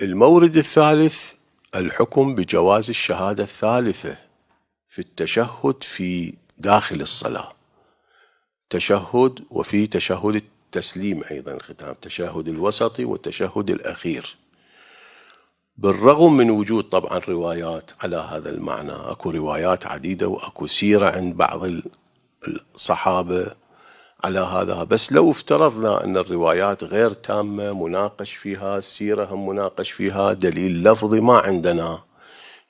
المورد الثالث الحكم بجواز الشهادة الثالثة في التشهد في داخل الصلاة، تشهد وفي تشهد التسليم أيضا الختام، التشهد الوسطي والتشهد الأخير. بالرغم من وجود طبعا روايات على هذا المعنى، أكو روايات عديدة وأكو سيرة عند بعض الصحابة على هذا، بس لو افترضنا أن الروايات غير تامة مناقش فيها، السيرة هم مناقش فيها، دليل لفظي ما عندنا،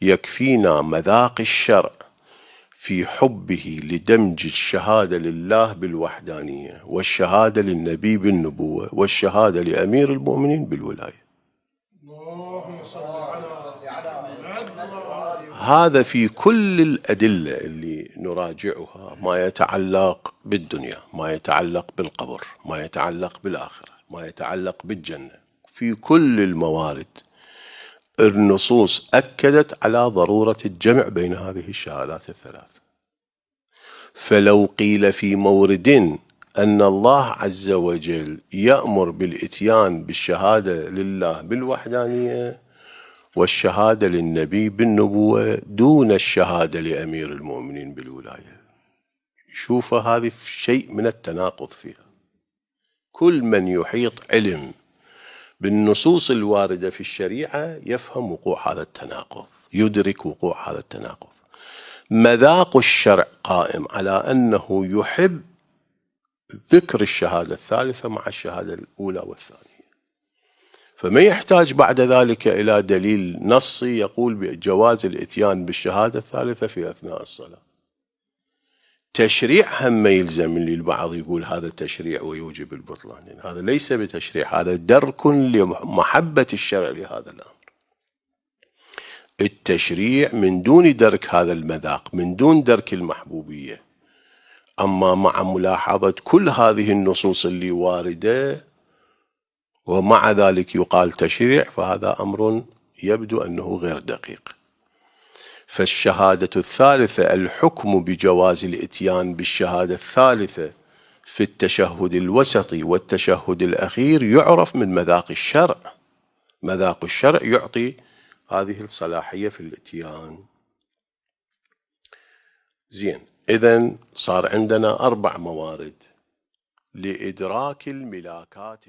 يكفينا مذاق الشرع في حبه لدمج الشهادة لله بالوحدانية، والشهادة للنبي بالنبوة، والشهادة لأمير المؤمنين بالولاية. هذا في كل الأدلة اللي نراجعها، ما يتعلق بالدنيا، ما يتعلق بالقبر، ما يتعلق بالآخرة، ما يتعلق بالجنة، في كل الموارد النصوص أكدت على ضرورة الجمع بين هذه الشهادات الثلاث. فلو قيل في مورد أن الله عز وجل يأمر بالإتيان بالشهادة لله بالوحدانية والشهادة للنبي بالنبوة دون الشهادة لأمير المؤمنين بالولاية، شوف هذه شيء من التناقض فيها. كل من يحيط علم بالنصوص الواردة في الشريعة يفهم وقوع هذا التناقض، يدرك وقوع هذا التناقض. مذاق الشرع قائم على أنه يحب ذكر الشهادة الثالثة مع الشهادة الأولى والثانية، فما يحتاج بعد ذلك إلى دليل نصي يقول بجواز الإتيان بالشهادة الثالثة في أثناء الصلاة. تشريع هم ما يلزم، اللي البعض يقول هذا تشريع ويوجب البطلان، هذا ليس بتشريع، هذا درك لمحبة الشرع لهذا الأمر. التشريع من دون درك هذا المذاق، من دون درك المحبوبية، أما مع ملاحظة كل هذه النصوص اللي واردة ومع ذلك يقال تشريع، فهذا أمر يبدو أنه غير دقيق. فالشهادة الثالثة الحكم بجواز الإتيان بالشهادة الثالثة في التشهد الوسطي والتشهد الأخير يعرف من مذاق الشرع. مذاق الشرع يعطي هذه الصلاحية في الإتيان. زين، إذن صار عندنا 4 موارد لإدراك الملاكات